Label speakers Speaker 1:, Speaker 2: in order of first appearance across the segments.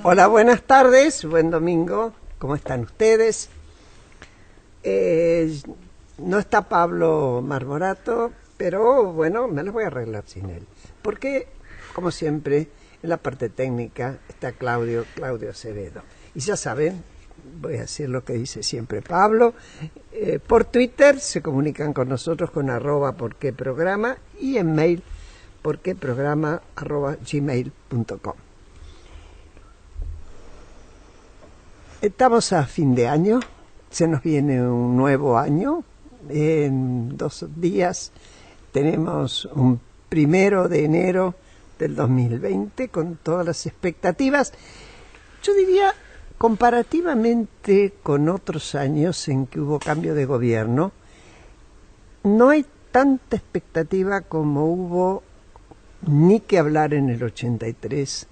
Speaker 1: Hola, buenas tardes, buen domingo, ¿cómo están ustedes? No está Pablo Marmorato, pero bueno, me las voy a arreglar sin él. Porque, como siempre, en la parte técnica está Claudio Acevedo. Y ya saben, voy a decir lo que dice siempre Pablo, por Twitter se comunican con nosotros con @porqueprograma y en mail porqueprograma@gmail.com. Estamos a fin de año, se nos viene un nuevo año. En 2 días tenemos un 1 de enero del 2020 con todas las expectativas. Yo diría, comparativamente con otros años en que hubo cambio de gobierno, no hay tanta expectativa como hubo, ni que hablar en el 83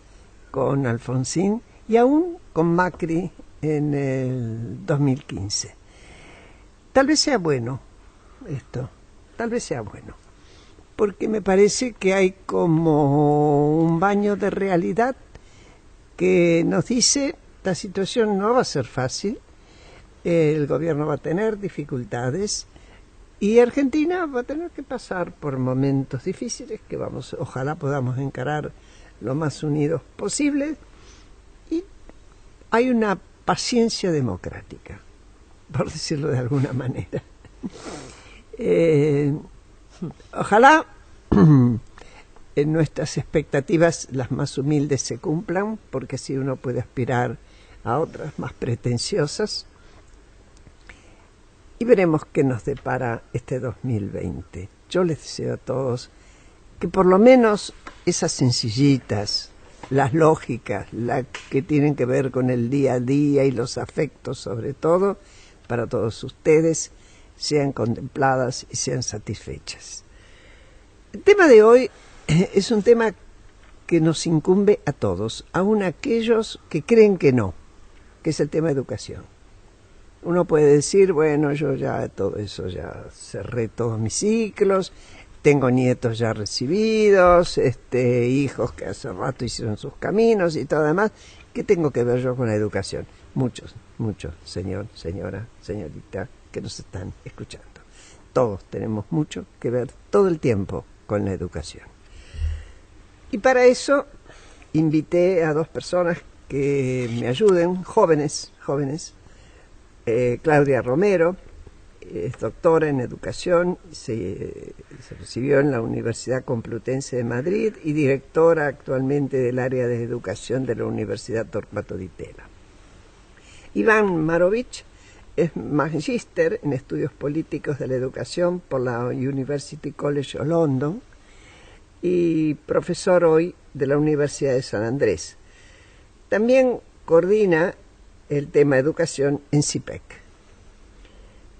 Speaker 1: con Alfonsín y aún con Macri en el 2015. Tal vez sea bueno esto, tal vez sea bueno, porque me parece que hay como un baño de realidad que nos dice la situación no va a ser fácil, el gobierno va a tener dificultades y Argentina va a tener que pasar por momentos difíciles que ojalá podamos encarar lo más unidos posible. Y hay una paciencia democrática, por decirlo de alguna manera. Ojalá en nuestras expectativas las más humildes se cumplan, porque así uno puede aspirar a otras más pretenciosas. Y veremos qué nos depara este 2020. Yo les deseo a todos que por lo menos esas sencillitas, las lógicas, las que tienen que ver con el día a día y los afectos sobre todo, para todos ustedes, sean contempladas y sean satisfechas. El tema de hoy es un tema que nos incumbe a todos, aun aquellos que creen que no, que es el tema de educación. Uno puede decir, bueno, yo ya todo eso, ya cerré todos mis ciclos, tengo nietos ya recibidos, hijos que hace rato hicieron sus caminos y todo demás. ¿Qué tengo que ver yo con la educación? Muchos, señor, señora, señorita, que nos están escuchando. Todos tenemos mucho que ver todo el tiempo con la educación. Y para eso invité a 2 personas que me ayuden, jóvenes. Claudia Romero es doctora en educación, se recibió en la Universidad Complutense de Madrid y directora actualmente del área de educación de la Universidad Torquato Di Tella. Iván Marovich es magíster en estudios políticos de la educación por la University College of London y profesor hoy de la Universidad de San Andrés. También coordina el tema educación en CIPEC.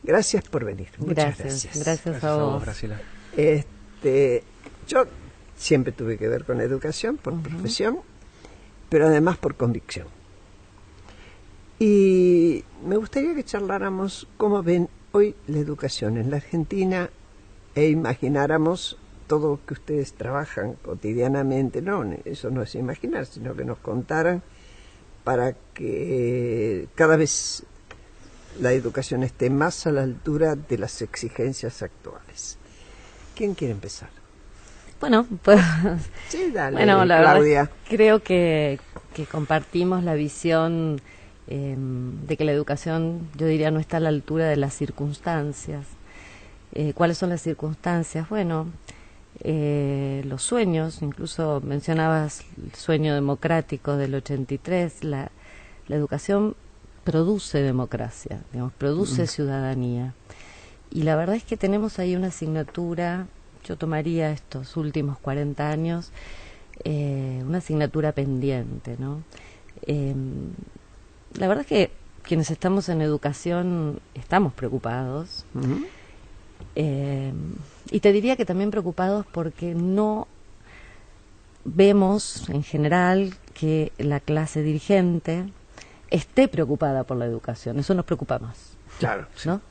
Speaker 1: Gracias por venir. Muchas gracias.
Speaker 2: Gracias a vos,
Speaker 3: Graciela.
Speaker 1: Yo siempre tuve que ver con la educación por profesión, pero además por convicción. Y me gustaría que charláramos cómo ven hoy la educación en la Argentina e imagináramos todo lo que ustedes trabajan cotidianamente. No, eso no es imaginar, sino que nos contaran para que cada vez la educación esté más a la altura de las exigencias actuales. ¿Quién quiere empezar?
Speaker 2: Bueno, pues
Speaker 1: Sí, dale,
Speaker 2: bueno, la
Speaker 1: Claudia.
Speaker 2: verdad, creo que compartimos la visión de que la educación, yo diría, no está a la altura de las circunstancias. ¿Cuáles son las circunstancias? Bueno, los sueños, incluso mencionabas el sueño democrático del 83, la educación produce democracia, digamos, produce ciudadanía. Y la verdad es que tenemos ahí una asignatura, yo tomaría estos últimos 40 años, una asignatura pendiente, ¿no? La verdad es que quienes estamos en educación estamos preocupados. Y te diría que también preocupados porque no vemos en general que la clase dirigente esté preocupada por la educación. Eso nos preocupa más.
Speaker 1: Claro,
Speaker 2: ¿no?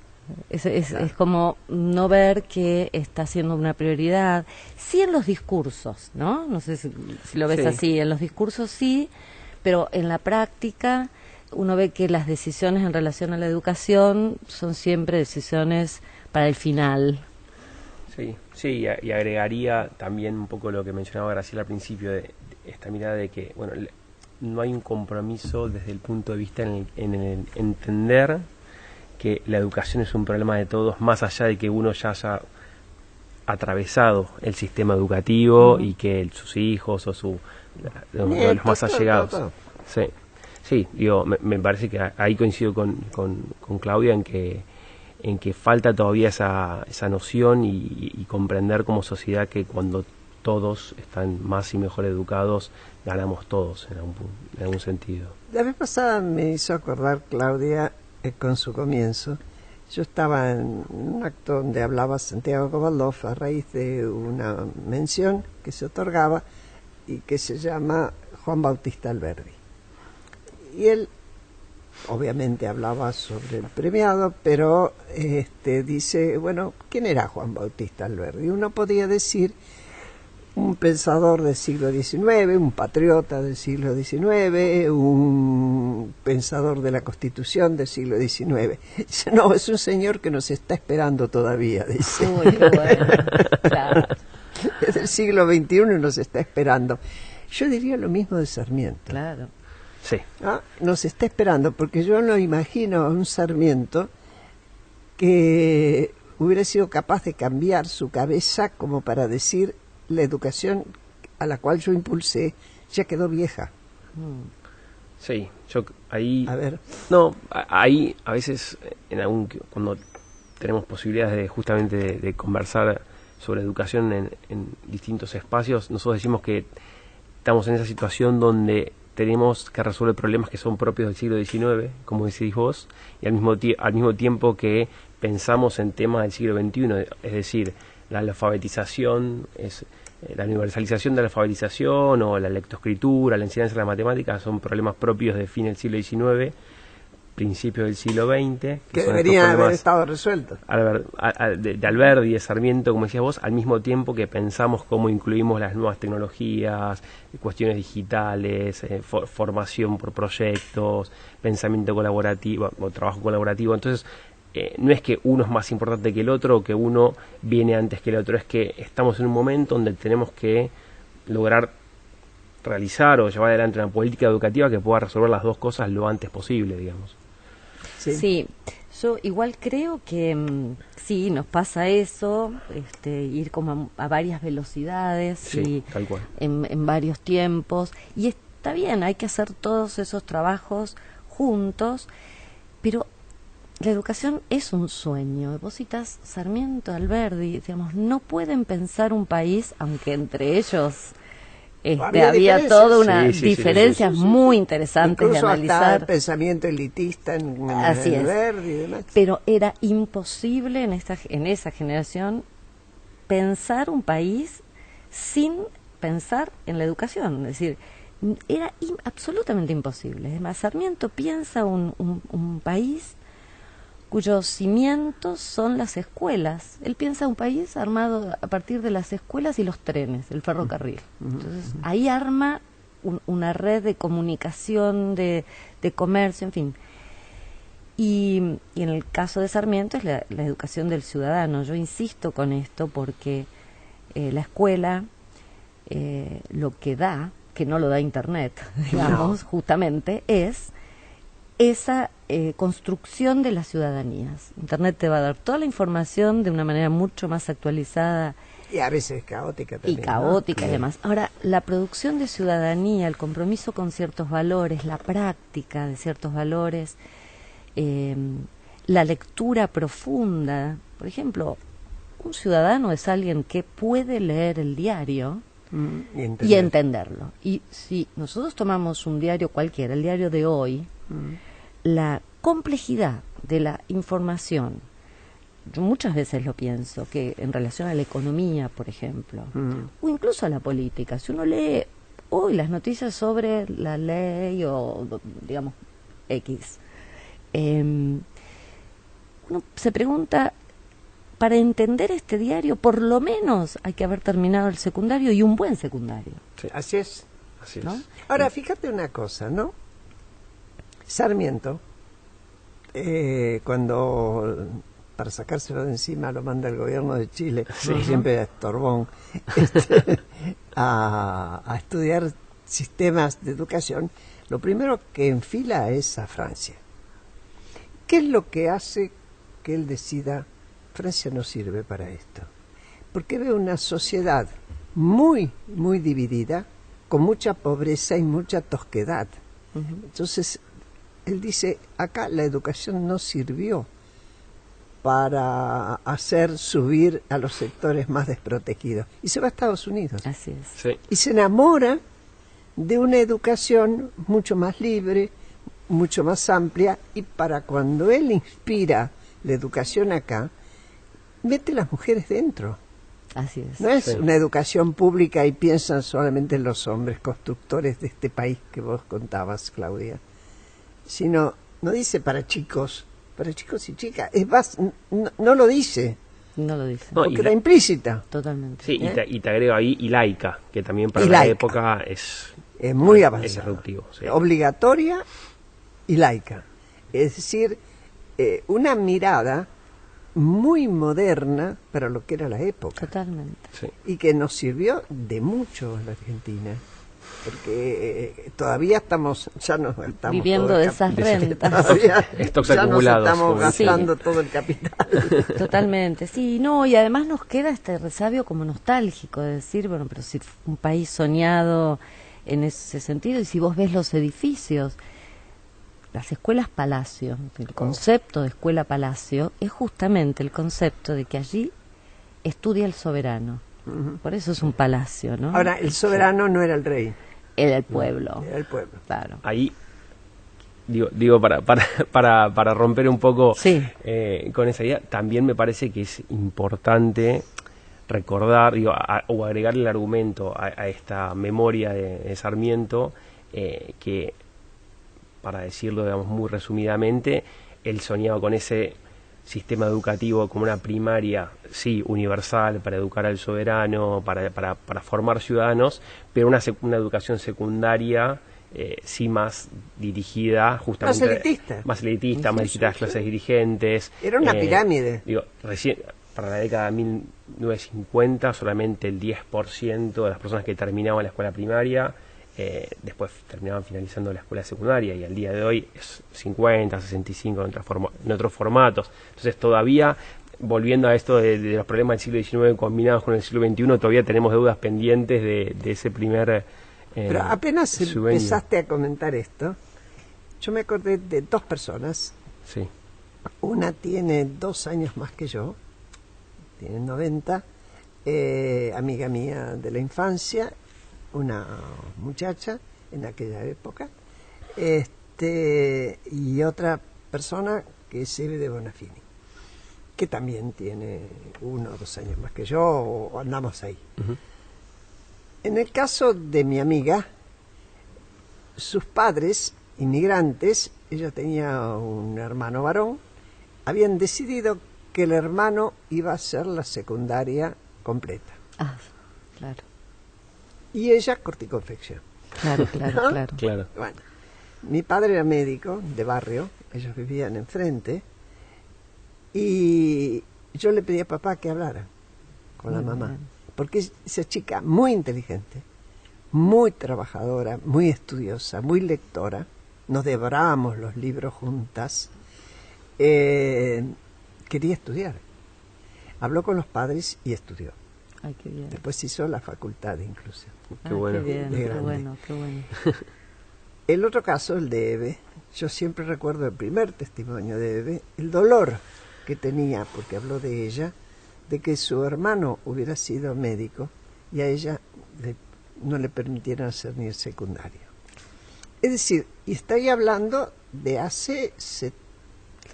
Speaker 2: Es como no ver que está siendo una prioridad. Sí en los discursos, ¿no? No sé si lo ves así. En los discursos sí, pero en la práctica uno ve que las decisiones en relación a la educación son siempre decisiones para el final.
Speaker 3: Sí, y agregaría también un poco lo que mencionaba Graciela al principio, de esta mirada de que, bueno, no hay un compromiso desde el punto de vista en el entender que la educación es un problema de todos, más allá de que uno ya haya atravesado el sistema educativo y que sus hijos o los más allegados. Sí, digo, me parece que ahí coincido con Claudia en que falta todavía esa noción y comprender como sociedad que cuando todos están más y mejor educados, ganamos todos en algún sentido.
Speaker 1: La vez pasada me hizo acordar Claudia con su comienzo. Yo estaba en un acto donde hablaba Santiago Kovaldov a raíz de una mención que se otorgaba y que se llama Juan Bautista Alberdi. Y él obviamente hablaba sobre el premiado, pero dice, bueno, ¿quién era Juan Bautista Alberdi? Uno podía decir un pensador del siglo XIX, un patriota del siglo XIX, un pensador de la Constitución del siglo XIX. Dice, no, es un señor que nos está esperando todavía, dice.
Speaker 2: Muy bueno, claro.
Speaker 1: Es del siglo XXI y nos está esperando. Yo diría lo mismo de Sarmiento.
Speaker 2: Claro.
Speaker 3: Sí.
Speaker 1: Nos está esperando, porque yo no imagino a un Sarmiento que hubiera sido capaz de cambiar su cabeza como para decir la educación a la cual yo impulsé ya quedó vieja.
Speaker 3: Sí, yo ahí...
Speaker 1: A ver.
Speaker 3: No, ahí a veces cuando tenemos posibilidades de justamente de conversar sobre educación en distintos espacios, nosotros decimos que estamos en esa situación donde tenemos que resolver problemas que son propios del siglo XIX, como decís vos, y al mismo tiempo que pensamos en temas del siglo XXI, es decir, la alfabetización, la universalización de la alfabetización o la lectoescritura, la enseñanza de la matemática son problemas propios de fin del siglo XIX, principios del siglo XX.
Speaker 1: Que deberían haber estado resueltos.
Speaker 3: De Alberdi y de Sarmiento, como decías vos, al mismo tiempo que pensamos cómo incluimos las nuevas tecnologías, cuestiones digitales, formación por proyectos, pensamiento colaborativo o trabajo colaborativo. Entonces, no es que uno es más importante que el otro o que uno viene antes que el otro, es que estamos en un momento donde tenemos que lograr realizar o llevar adelante una política educativa que pueda resolver las dos cosas lo antes posible, digamos.
Speaker 2: Sí, yo igual creo que sí, nos pasa eso, ir como a varias velocidades
Speaker 3: sí,
Speaker 2: y
Speaker 3: tal cual.
Speaker 2: En varios tiempos, y está bien, hay que hacer todos esos trabajos juntos, pero la educación es un sueño. Vos citás Sarmiento, Alberdi, digamos, no pueden pensar un país, aunque entre ellos había toda una diferencias muy interesantes
Speaker 1: incluso
Speaker 2: de analizar.
Speaker 1: Hasta el pensamiento elitista en Alberdi y demás.
Speaker 2: Pero era imposible en esa generación pensar un país sin pensar en la educación. Es decir, era absolutamente imposible. Además, Sarmiento piensa un país cuyos cimientos son las escuelas. Él piensa un país armado a partir de las escuelas y los trenes, el ferrocarril. Entonces, ahí arma una red de comunicación, de comercio, en fin. Y en el caso de Sarmiento es la educación del ciudadano. Yo insisto con esto porque la escuela lo que da, que no lo da Internet, digamos, justamente, es esa construcción de las ciudadanías. Internet te va a dar toda la información de una manera mucho más actualizada.
Speaker 1: Y a veces caótica también.
Speaker 2: Y caótica, ¿no? Y demás. Ahora, la producción de ciudadanía, el compromiso con ciertos valores, la práctica de ciertos valores, la lectura profunda. Por ejemplo, un ciudadano es alguien que puede leer el diario y entenderlo. Y si nosotros tomamos un diario cualquiera, el diario de hoy, la complejidad de la información, yo muchas veces lo pienso, que en relación a la economía, por ejemplo, o incluso a la política, si uno lee hoy las noticias sobre la ley o, digamos, X, uno se pregunta, para entender este diario, por lo menos hay que haber terminado el secundario y un buen secundario.
Speaker 3: Sí,
Speaker 1: Así es.
Speaker 3: así
Speaker 2: ¿no?
Speaker 3: es.
Speaker 1: Ahora, fíjate una cosa, ¿no? Sarmiento, cuando para sacárselo de encima lo manda el gobierno de Chile, siempre a Estorbón, a estudiar sistemas de educación, lo primero que enfila es a Francia. ¿Qué es lo que hace que él decida, Francia no sirve para esto? Porque ve una sociedad muy, muy dividida, con mucha pobreza y mucha tosquedad. Entonces, él dice, acá la educación no sirvió para hacer subir a los sectores más desprotegidos. Y se va a Estados Unidos.
Speaker 2: Así es.
Speaker 3: Sí.
Speaker 1: Y se enamora de una educación mucho más libre, mucho más amplia, y para cuando él inspira la educación acá, mete las mujeres dentro.
Speaker 2: Así es.
Speaker 1: No es
Speaker 3: Sí.
Speaker 1: una educación pública y piensan solamente en los hombres constructores de este país que vos contabas, Claudia, sino, no dice para chicos y chicas, es más, no lo dice,
Speaker 2: No lo dice.
Speaker 3: No,
Speaker 1: porque
Speaker 3: y
Speaker 1: era
Speaker 3: la-
Speaker 1: implícita.
Speaker 2: Totalmente.
Speaker 3: Sí, y te agrego ahí, y laica, que también para
Speaker 1: Y
Speaker 3: la
Speaker 1: laica.
Speaker 3: época es
Speaker 1: Muy
Speaker 3: es
Speaker 1: avanzada,
Speaker 3: disruptivo. Sí.
Speaker 1: obligatoria y laica. Es decir, una mirada muy moderna para lo que era la época
Speaker 2: Totalmente.
Speaker 3: Sí.
Speaker 1: y que nos sirvió de mucho a la Argentina, porque todavía estamos, ya nos gastamos
Speaker 2: Viviendo
Speaker 1: todo el
Speaker 2: de esas
Speaker 1: capital.
Speaker 2: rentas.
Speaker 1: Todavía
Speaker 3: Stocks
Speaker 1: ya
Speaker 3: acumulados,
Speaker 1: nos estamos
Speaker 3: como dicen.
Speaker 1: gastando todo el capital.
Speaker 2: Totalmente, sí, no, y además nos queda este resabio como nostálgico de decir, bueno, pero si fue un país soñado en ese sentido, y si vos ves los edificios, las escuelas palacio, el concepto de escuela palacio es justamente el concepto de que allí estudia el soberano, por eso es un palacio, ¿no?
Speaker 1: Ahora, el soberano no era el rey,
Speaker 2: Era el pueblo,
Speaker 1: era el pueblo.
Speaker 2: claro.
Speaker 3: Ahí digo para romper un poco
Speaker 2: Sí.
Speaker 3: con esa idea, también me parece que es importante recordar o agregar el argumento a esta memoria de Sarmiento, que, para decirlo digamos muy resumidamente, él soñaba con ese sistema educativo como una primaria, sí, universal, para educar al soberano, para formar ciudadanos, pero una educación secundaria, sí, más dirigida justamente...
Speaker 1: Más elitista.
Speaker 3: Más dirigida a las clases dirigentes.
Speaker 1: Era una pirámide.
Speaker 3: Digo, recién, para la década de 1950, solamente el 10% de las personas que terminaban la escuela primaria después terminaban finalizando la escuela secundaria, y al día de hoy es 50, 65 en otros formatos. Entonces todavía, volviendo a esto de los problemas del siglo XIX combinados con el siglo XXI, todavía tenemos deudas pendientes de ese primer
Speaker 1: Pero apenas
Speaker 3: sueño.
Speaker 1: empezaste a comentar esto, yo me acordé de dos personas.
Speaker 3: Sí.
Speaker 1: Una tiene 2 años más que yo, tiene 90, amiga mía de la infancia, una muchacha en aquella época, y otra persona que es Eve de Bonafini, que también tiene 1 o 2 años más que yo, o andamos ahí.
Speaker 3: Uh-huh.
Speaker 1: En el caso de mi amiga, sus padres, inmigrantes, ella tenía un hermano varón, habían decidido que el hermano iba a hacer la secundaria completa.
Speaker 2: Ah, claro,
Speaker 1: Y ella corticonfección.
Speaker 2: claro, claro,
Speaker 1: ¿No?
Speaker 2: claro.
Speaker 3: Claro.
Speaker 1: Bueno, mi padre era médico de barrio, ellos vivían enfrente, y yo le pedí a papá que hablara con la
Speaker 2: Muy
Speaker 1: mamá,
Speaker 2: bien.
Speaker 1: porque esa chica muy inteligente, muy trabajadora, muy estudiosa, muy lectora, nos devorábamos los libros juntas, quería estudiar. Habló con los padres y estudió.
Speaker 2: Ay, qué bien.
Speaker 1: Después hizo la facultad incluso.
Speaker 3: Qué bueno.
Speaker 2: Qué bien,
Speaker 1: De
Speaker 2: qué
Speaker 1: grande.
Speaker 2: bueno, qué bueno.
Speaker 1: El otro caso, el de Eve, yo siempre recuerdo el primer testimonio de Eve, el dolor que tenía, porque habló de ella, de que su hermano hubiera sido médico y a ella no le permitieran hacer ni el secundario. Es decir, y estoy hablando de hace
Speaker 2: Sí,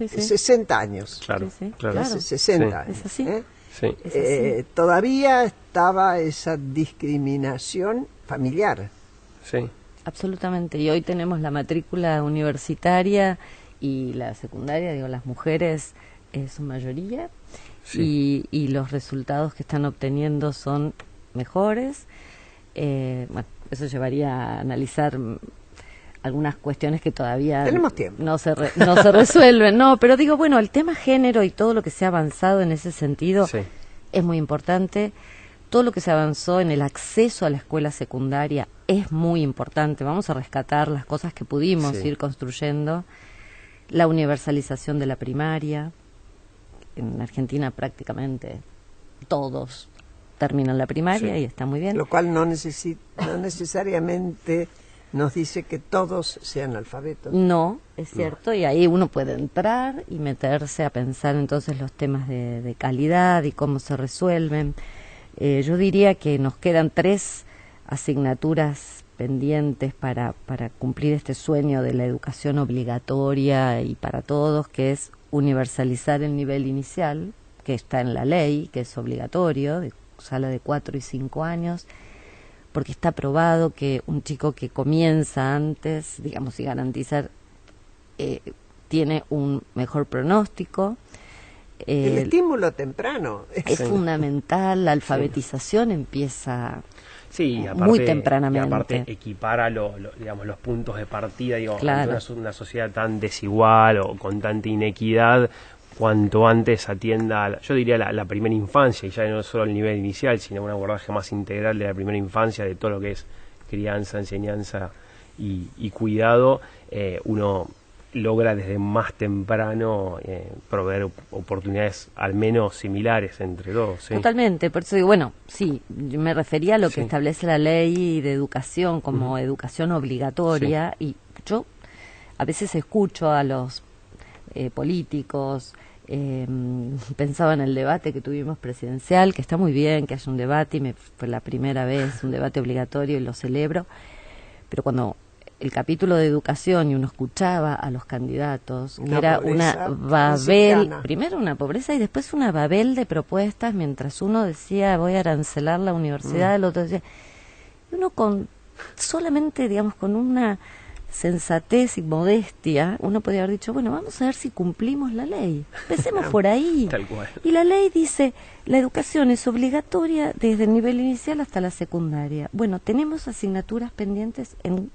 Speaker 2: sí.
Speaker 1: 60 años.
Speaker 3: Claro,
Speaker 2: Sí, sí,
Speaker 3: claro.
Speaker 1: Hace
Speaker 2: claro.
Speaker 1: 60
Speaker 3: Sí.
Speaker 1: años.
Speaker 2: Es así.
Speaker 1: ¿eh?
Speaker 3: Sí.
Speaker 2: Es así.
Speaker 1: Todavía estaba esa discriminación familiar.
Speaker 3: Sí.
Speaker 2: Absolutamente. Y hoy tenemos la matrícula universitaria y la secundaria, digo, las mujeres su mayoría,
Speaker 3: Sí.
Speaker 2: y los resultados que están obteniendo son mejores. Bueno, eso llevaría a analizar algunas cuestiones que todavía
Speaker 1: Tenemos tiempo.
Speaker 2: no se resuelven. No, pero digo, bueno, el tema género y todo lo que se ha avanzado en ese sentido
Speaker 3: Sí.
Speaker 2: es muy importante. Todo lo que se avanzó en el acceso a la escuela secundaria es muy importante. Vamos a rescatar las cosas que pudimos
Speaker 3: Sí.
Speaker 2: ir construyendo. La universalización de la primaria. En Argentina prácticamente todos terminan la primaria
Speaker 3: Sí.
Speaker 2: y está muy bien.
Speaker 1: Lo cual no necesariamente nos dice que todos sean alfabetos.
Speaker 2: No, es cierto, y ahí uno puede entrar y meterse a pensar entonces los temas de calidad y cómo se resuelven. Yo diría que nos quedan 3 asignaturas pendientes para cumplir este sueño de la educación obligatoria y para todos, que es universalizar el nivel inicial, que está en la ley, que es obligatorio, de sala de 4 y 5 años, porque está probado que un chico que comienza antes, digamos, y garantizar, tiene un mejor pronóstico.
Speaker 1: El estímulo temprano
Speaker 2: Es fundamental, la alfabetización empieza
Speaker 3: Sí, y aparte,
Speaker 2: muy tempranamente.
Speaker 3: Y aparte equipara digamos, los puntos de partida, digo,
Speaker 2: Claro.
Speaker 3: ante una sociedad tan desigual o con tanta inequidad, cuanto antes atienda, yo diría, la primera infancia, y ya no solo el nivel inicial, sino un abordaje más integral de la primera infancia, de todo lo que es crianza, enseñanza y cuidado, uno logra desde más temprano proveer oportunidades al menos similares entre todos. ¿Sí?
Speaker 2: Totalmente, por eso digo, bueno, sí, yo me refería a lo que
Speaker 3: Sí.
Speaker 2: establece la ley de educación como educación obligatoria, y yo a veces escucho a los políticos, pensaba en el debate que tuvimos presidencial, que está muy bien que haya un debate, y fue la primera vez un debate obligatorio y lo celebro, pero cuando el capítulo de educación y uno escuchaba a los candidatos, que
Speaker 1: Una
Speaker 2: era
Speaker 1: pobreza
Speaker 2: una babel,
Speaker 1: mexicana.
Speaker 2: primero una pobreza y después una babel de propuestas, mientras uno decía voy a arancelar la universidad, el otro decía, y uno con solamente, digamos, con una sensatez y modestia, uno podría haber dicho, bueno, vamos a ver si cumplimos la ley, empecemos por ahí.
Speaker 3: Tal cual.
Speaker 2: Y la ley dice, la educación es obligatoria desde el nivel inicial hasta la secundaria. Bueno, tenemos asignaturas pendientes en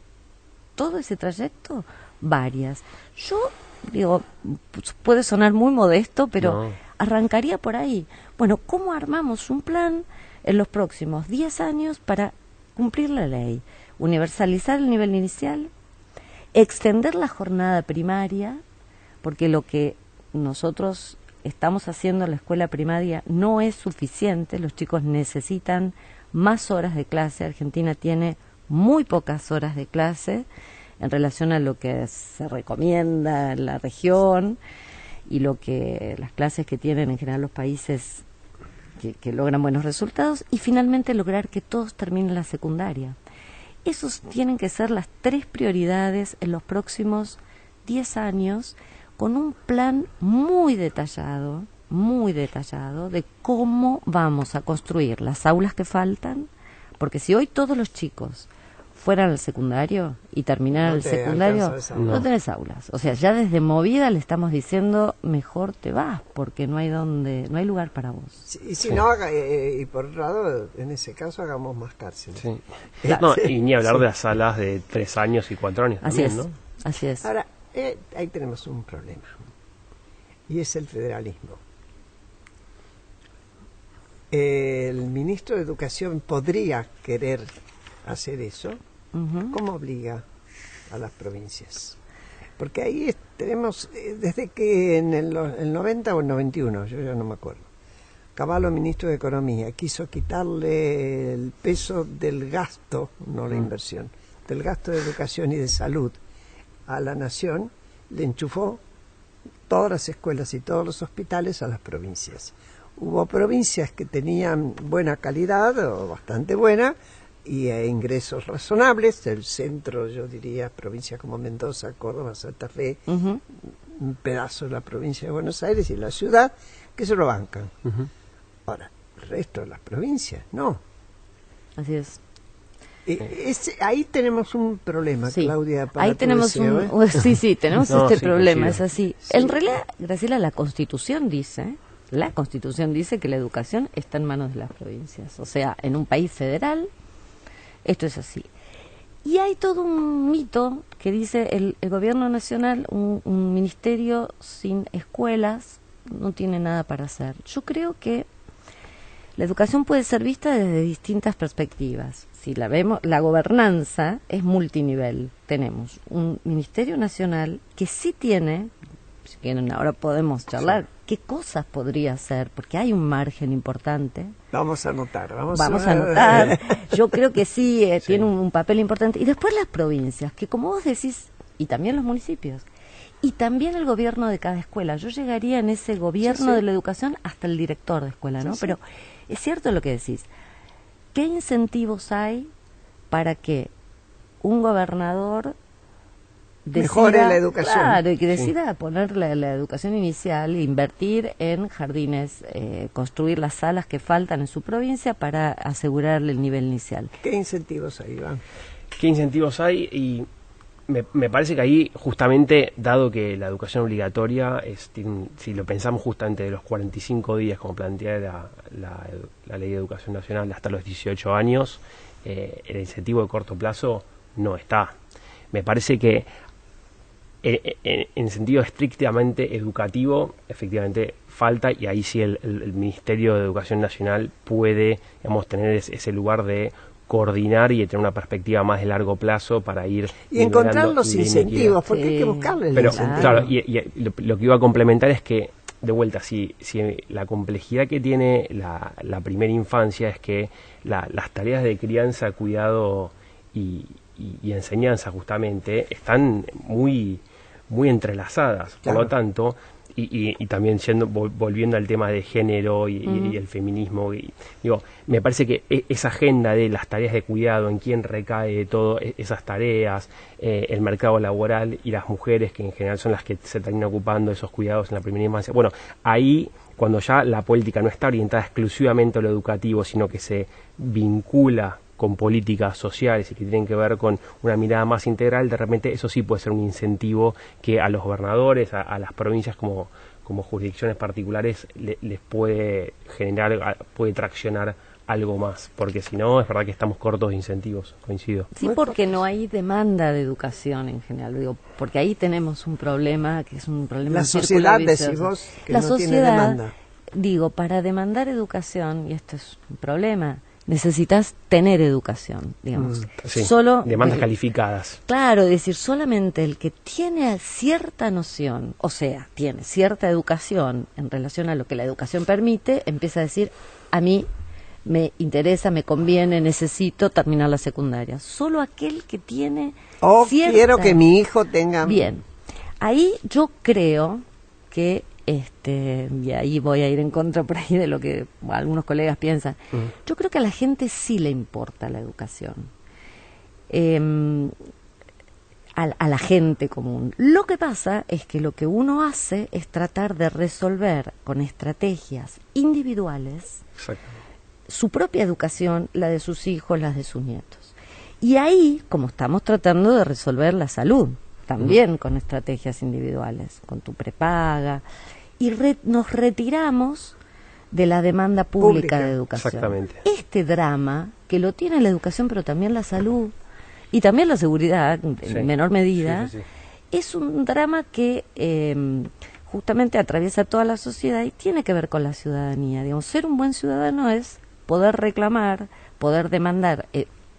Speaker 2: todo ese trayecto, varias. Yo digo, pues, puede sonar muy modesto, pero
Speaker 3: No.
Speaker 2: arrancaría por ahí. Bueno, ¿cómo armamos un plan en los próximos 10 años para cumplir la ley? Universalizar el nivel inicial, extender la jornada primaria, porque lo que nosotros estamos haciendo en la escuela primaria no es suficiente, los chicos necesitan más horas de clase. Argentina tiene muy pocas horas de clase en relación a lo que se recomienda en la región y lo que las clases que tienen en general los países que logran buenos resultados, y finalmente lograr que todos terminen la secundaria. Esos tienen que ser las 3 prioridades en los próximos 10 años, con un plan muy detallado de cómo vamos a construir las aulas que faltan, porque si hoy todos los chicos fueran al secundario y terminaran
Speaker 1: No
Speaker 2: el
Speaker 1: te
Speaker 2: secundario,
Speaker 1: alcanza esa
Speaker 2: no
Speaker 3: aula.
Speaker 2: tenés aulas. O sea, ya desde movida le estamos diciendo, mejor te vas, porque no hay lugar para vos.
Speaker 1: Y si
Speaker 3: Sí.
Speaker 1: no, y por otro lado, en ese caso hagamos más cárceles.
Speaker 3: Sí.
Speaker 2: Claro.
Speaker 3: No, y ni hablar de las salas de 3 años y 4 años
Speaker 2: Así
Speaker 3: también,
Speaker 2: es,
Speaker 3: ¿no?
Speaker 2: así es.
Speaker 1: Ahora, ahí tenemos un problema, y es el federalismo. El ministro de Educación podría querer hacer eso.
Speaker 2: Ujú.
Speaker 1: ¿Cómo obliga a las provincias? Porque ahí tenemos, desde que en el 90 o el 91, yo ya no me acuerdo, Cavallo, ministro de Economía, quiso quitarle el peso del gasto, no la inversión, del gasto de educación y de salud a la nación, le enchufó todas las escuelas y todos los hospitales a las provincias. Hubo provincias que tenían buena calidad, o bastante buena, y ingresos razonables. El centro, yo diría, provincias como Mendoza, Córdoba, Santa Fe,
Speaker 2: Ujú.
Speaker 1: un pedazo de la provincia de Buenos Aires y la ciudad, que se lo bancan.
Speaker 3: Ujú.
Speaker 1: Ahora, el resto de las provincias, no.
Speaker 2: Así es.
Speaker 1: Ahí tenemos un problema,
Speaker 2: Sí.
Speaker 1: Claudia. Para
Speaker 2: Ahí
Speaker 1: tu
Speaker 2: tenemos
Speaker 1: deseo,
Speaker 2: sí, tenemos
Speaker 3: No,
Speaker 2: este
Speaker 3: sí,
Speaker 2: problema,
Speaker 3: coincido.
Speaker 2: es así.
Speaker 1: Sí.
Speaker 2: En realidad, Graciela, la Constitución dice que la educación está en manos de las provincias. O sea, en un país federal, esto es así. Y hay todo un mito que dice el gobierno nacional, un ministerio sin escuelas, no tiene nada para hacer. Yo creo que la educación puede ser vista desde distintas perspectivas. Si la vemos, la gobernanza es multinivel. Tenemos un Ministerio Nacional que sí tiene, si quieren ahora podemos charlar, qué cosas podría hacer, porque hay un margen importante.
Speaker 1: Vamos a anotar. Vamos
Speaker 2: a anotar. Yo creo que sí, tiene un papel importante. Y después las provincias, que como vos decís, y también los municipios, y también el gobierno de cada escuela. Yo llegaría en ese gobierno de la educación hasta el director de escuela, ¿no?
Speaker 1: Sí, sí.
Speaker 2: Pero es cierto lo que decís. ¿Qué incentivos hay para que un gobernador
Speaker 1: Mejore la educación?
Speaker 2: Claro, y que decida poner la educación inicial, invertir en jardines, construir las salas que faltan en su provincia para asegurarle el nivel inicial?
Speaker 1: ¿Qué incentivos hay, Iván?
Speaker 3: ¿Qué incentivos hay? Y me parece que ahí, justamente, dado que la educación obligatoria, si lo pensamos justamente de los 45 días, como plantea la Ley de Educación Nacional, hasta los 18 años, el incentivo de corto plazo no está. Me parece que en sentido estrictamente educativo, efectivamente falta, y ahí sí el Ministerio de Educación Nacional puede, digamos, tener ese lugar de coordinar y de tener una perspectiva más de largo plazo para ir
Speaker 1: Y encontrar los
Speaker 3: la
Speaker 1: incentivos,
Speaker 3: inequidad.
Speaker 1: porque hay que buscarle el
Speaker 3: Pero
Speaker 1: incentivo.
Speaker 3: claro, y lo que iba a complementar es que, de vuelta, si la complejidad que tiene la primera infancia es que las tareas de crianza, cuidado y enseñanza, justamente, están muy entrelazadas.
Speaker 1: Claro.
Speaker 3: Por lo tanto, y también volviendo al tema de género y el feminismo, digo, me parece que esa agenda de las tareas de cuidado, en quién recae todas esas tareas, el mercado laboral y las mujeres, que en general son las que se terminan ocupando esos cuidados en la primera infancia, bueno, ahí, cuando ya la política no está orientada exclusivamente a lo educativo, sino que se vincula con políticas sociales y que tienen que ver con una mirada más integral, de repente eso sí puede ser un incentivo que a los gobernadores, a las provincias como jurisdicciones particulares les puede generar, puede traccionar algo más, porque si no, es verdad que estamos cortos de incentivos, coincido.
Speaker 2: Sí, porque no hay demanda de educación en general, digo, porque ahí tenemos un problema que es un problema.
Speaker 1: La sociedad, decís vos, que
Speaker 2: la
Speaker 1: no
Speaker 2: sociedad,
Speaker 1: tiene demanda.
Speaker 2: Digo, para demandar educación, y esto es un problema, necesitas tener educación, digamos.
Speaker 3: Sí,
Speaker 2: Solo
Speaker 3: demandas calificadas.
Speaker 2: Claro, es decir, solamente el que tiene cierta noción, o sea, tiene cierta educación en relación a lo que la educación permite, empieza a decir, a mí me interesa, me conviene, necesito terminar la secundaria. Solo aquel que tiene
Speaker 1: quiero que mi hijo tenga...
Speaker 2: Bien, ahí yo creo que y ahí voy a ir en contra por ahí de lo que algunos colegas piensan. Yo creo que a la gente sí le importa la educación. A la gente común. Lo que pasa es que lo que uno hace es tratar de resolver con estrategias individuales su propia educación, la de sus hijos, las de sus nietos. Y ahí, como estamos tratando de resolver la salud, también con estrategias individuales, con tu prepaga, y nos retiramos de la demanda pública de educación.
Speaker 3: Exactamente.
Speaker 2: Este drama, que lo tiene la educación, pero también la salud, y también la seguridad, en menor medida, es un drama que justamente atraviesa toda la sociedad y tiene que ver con la ciudadanía. Digamos, ser un buen ciudadano es poder reclamar, poder demandar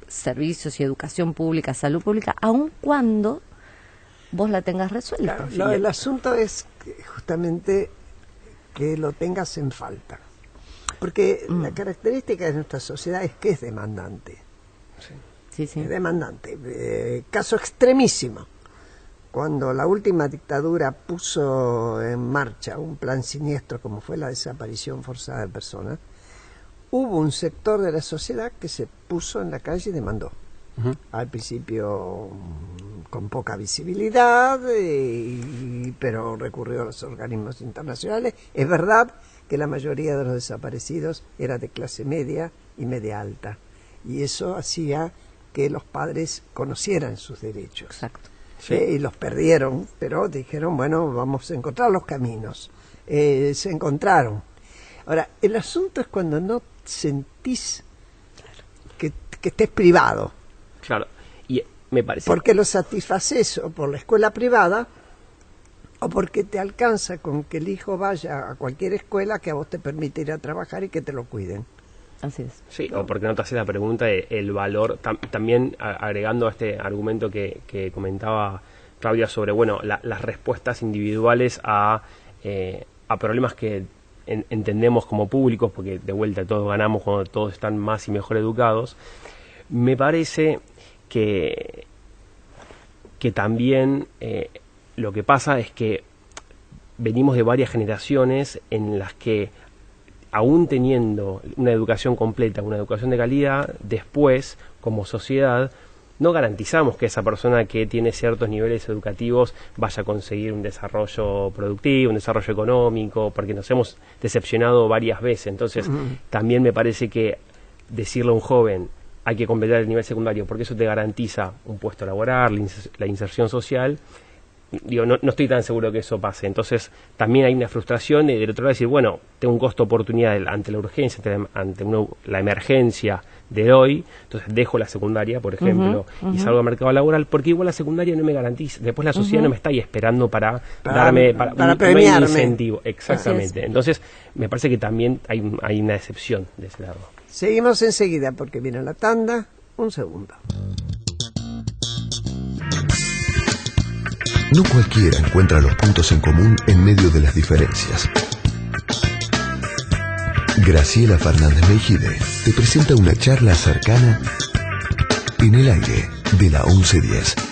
Speaker 2: servicios y educación pública, salud pública, aun cuando vos la tengas resuelta.
Speaker 1: Claro, el asunto es justamente que lo tengas en falta. Porque la característica de nuestra sociedad es que es demandante.
Speaker 2: Sí.
Speaker 1: Es demandante. Caso extremísimo. Cuando la última dictadura puso en marcha un plan siniestro como fue la desaparición forzada de personas, hubo un sector de la sociedad que se puso en la calle y demandó. Al principio con poca visibilidad, pero recurrió a los organismos internacionales. Es verdad que la mayoría de los desaparecidos era de clase media y media alta, y eso hacía que los padres conocieran sus derechos.
Speaker 2: Exacto.
Speaker 3: Sí.
Speaker 1: Y los perdieron, pero dijeron, bueno, vamos a encontrar los caminos. Se encontraron. Ahora, el asunto es cuando no sentís que estés privado.
Speaker 3: Claro, y me parece...
Speaker 1: Porque lo satisfaces o por la escuela privada o porque te alcanza con que el hijo vaya a cualquier escuela que a vos te permite ir a trabajar y que te lo cuiden.
Speaker 2: Así es.
Speaker 3: Sí, o porque no te haces la pregunta de el valor, también agregando a este argumento que comentaba Claudia sobre, bueno, las respuestas individuales a problemas que entendemos como públicos, porque de vuelta todos ganamos cuando todos están más y mejor educados. Me parece que también lo que pasa es que venimos de varias generaciones en las que, aún teniendo una educación completa, una educación de calidad, después, como sociedad, no garantizamos que esa persona que tiene ciertos niveles educativos vaya a conseguir un desarrollo productivo, un desarrollo económico, porque nos hemos decepcionado varias veces. Entonces, también me parece que decirle a un joven hay que completar el nivel secundario porque eso te garantiza un puesto laboral, la inserción social, digo, no estoy tan seguro que eso pase. Entonces también hay una frustración del otro lado de decir, bueno, tengo un costo de oportunidad ante la urgencia, ante la emergencia de hoy, entonces dejo la secundaria, por ejemplo, y salgo al mercado laboral, porque igual la secundaria no me garantiza, después la sociedad no me está ahí esperando para darme para
Speaker 1: premiarme.
Speaker 3: Un incentivo. Exactamente. Entonces me parece que también hay una decepción de ese lado.
Speaker 1: Seguimos enseguida porque viene la tanda. Un segundo.
Speaker 4: No cualquiera encuentra los puntos en común en medio de las diferencias. Graciela Fernández Meijide te presenta una charla cercana en el aire de la 1110.